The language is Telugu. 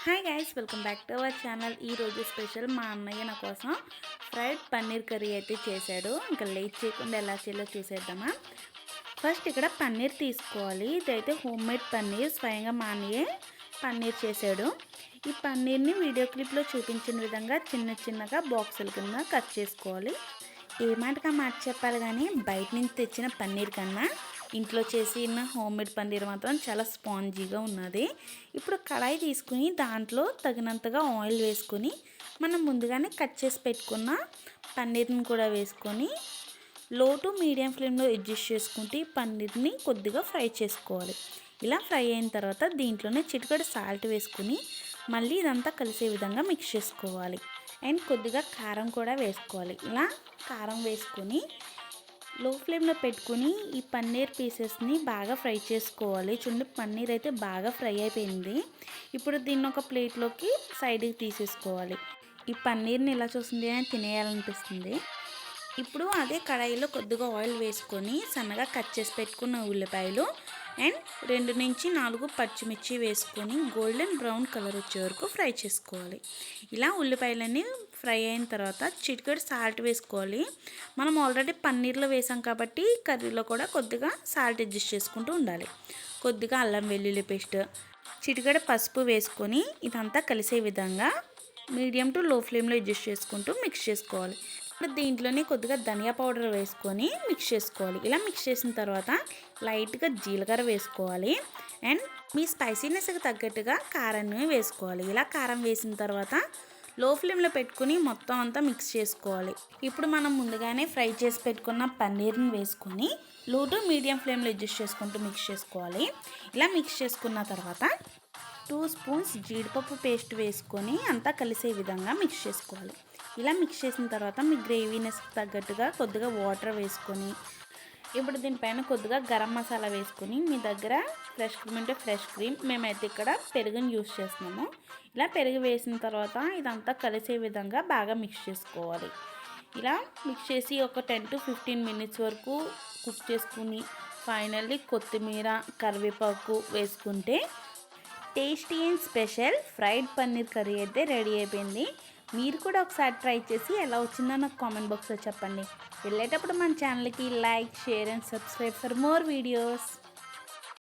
Hi guys, welcome back to our channel. ఈరోజు స్పెషల్ మా అన్నయ్య నా కోసం ఫ్రైడ్ పన్నీర్ కర్రీ అయితే చేశాడు. ఇంకా లేట్ చేయకుండా ఎలా చేయాలో చూసేద్దామా. ఫస్ట్ ఇక్కడ పన్నీర్ తీసుకోవాలి. ఇదైతే హోమ్ మేడ్ పన్నీర్, స్వయంగా మా అన్నయ్యే పన్నీర్ చేశాడు. ఈ పన్నీర్ని వీడియో క్లిప్లో చూపించిన విధంగా చిన్న చిన్నగా బాక్సుల కింద కట్ చేసుకోవాలి. ఏ మాటగా మాట చెప్పాలి కానీ బయట నుంచి తెచ్చిన పన్నీర్ కన్నా ఇంట్లో చేసిన హోమ్ మేడ్ పన్నీర్ మాత్రం చాలా స్పాంజీగా ఉన్నది. ఇప్పుడు కడాయి తీసుకుని దాంట్లో తగినంతగా ఆయిల్ వేసుకొని మనం ముందుగానే కట్ చేసి పెట్టుకున్న పన్నీర్ని కూడా వేసుకొని లో టు మీడియం ఫ్లేమ్లో అడ్జస్ట్ చేసుకుంటే ఈ పన్నీర్ని కొద్దిగా ఫ్రై చేసుకోవాలి. ఇలా ఫ్రై అయిన తర్వాత దీంట్లోనే చిటికెడు సాల్ట్ వేసుకుని మళ్ళీ ఇదంతా కలిసే విధంగా మిక్స్ చేసుకోవాలి. అండ్ కొద్దిగా కారం కూడా వేసుకోవాలి. ఇలా కారం వేసుకొని లో ఫ్లేమ్లో పెట్టుకుని ఈ పన్నీర్ పీసెస్ని బాగా ఫ్రై చేసుకోవాలి. చూడండి, పన్నీర్ అయితే బాగా ఫ్రై అయిపోయింది. ఇప్పుడు దీన్ని ఒక ప్లేట్లోకి సైడ్కి తీసేసుకోవాలి. ఈ పన్నీర్ని ఇలా చూస్తుంది అని తినేయాలనిపిస్తుంది. ఇప్పుడు అదే కడాయిలో కొద్దిగా ఆయిల్ వేసుకొని సన్నగా కట్ చేసి పెట్టుకున్న ఉల్లిపాయలు అండ్ 2 నుంచి 4 పచ్చిమిర్చి వేసుకొని గోల్డెన్ బ్రౌన్ కలర్ వచ్చే వరకు ఫ్రై చేసుకోవాలి. ఇలా ఉల్లిపాయలన్నీ ఫ్రై అయిన తర్వాత చిటికెడు సాల్ట్ వేసుకోవాలి. మనం ఆల్రెడీ పన్నీర్లో వేసాం కాబట్టి కర్రీలో కూడా కొద్దిగా సాల్ట్ అడ్జస్ట్ చేసుకుంటూ ఉండాలి. కొద్దిగా అల్లం వెల్లుల్లి పేస్ట్, చిటికెడు పసుపు వేసుకొని ఇదంతా కలిసే విధంగా మీడియం టు లో ఫ్లేమ్లో అడ్జస్ట్ చేసుకుంటూ మిక్స్ చేసుకోవాలి. ఇప్పుడు దీంట్లోనే కొద్దిగా ధనియా పౌడర్ వేసుకొని మిక్స్ చేసుకోవాలి. ఇలా మిక్స్ చేసిన తర్వాత లైట్గా జీలకర్ర వేసుకోవాలి అండ్ మీ స్పైసీనెస్కి తగ్గట్టుగా కారాన్ని వేసుకోవాలి. ఇలా కారం వేసిన తర్వాత లో ఫ్లేమ్లో పెట్టుకుని మొత్తం అంతా మిక్స్ చేసుకోవాలి. ఇప్పుడు మనం ముందుగానే ఫ్రై చేసి పెట్టుకున్న పన్నీర్ని వేసుకొని లో టు మీడియం ఫ్లేమ్లో అడ్జస్ట్ చేసుకుంటూ మిక్స్ చేసుకోవాలి. ఇలా మిక్స్ చేసుకున్న తర్వాత 2 స్పూన్స్ జీడిపప్పు పేస్ట్ వేసుకొని అంతా కలిసే విధంగా మిక్స్ చేసుకోవాలి. ఇలా మిక్స్ చేసిన తర్వాత మీ గ్రేవీనెస్కి తగ్గట్టుగా కొద్దిగా వాటర్ వేసుకొని ఇప్పుడు దీనిపైన కొద్దిగా గరం మసాలా వేసుకొని మీ దగ్గర ఫ్రెష్ క్రీమ్ అంటే ఫ్రెష్ క్రీమ్, మేమైతే ఇక్కడ పెరుగుని యూస్ చేస్తున్నాము. ఇలా పెరుగు వేసిన తర్వాత ఇదంతా కలిసే విధంగా బాగా మిక్స్ చేసుకోవాలి. ఇలా మిక్స్ చేసి ఒక 10 to 15 మినిట్స్ వరకు కుక్ చేసుకుని ఫైనల్లీ కొత్తిమీర, కరివేపాకు వేసుకుంటే tasty and special fried paneer curry అయితే రెడీ అయిపోయింది. మీరు కూడా ఒకసారి ట్రై చేసి ఎలా వచ్చిందో నాకు కామెంట్ బాక్స్లో చెప్పండి. వెళ్ళేటప్పుడు మన ఛానల్కి like, share and subscribe for more videos.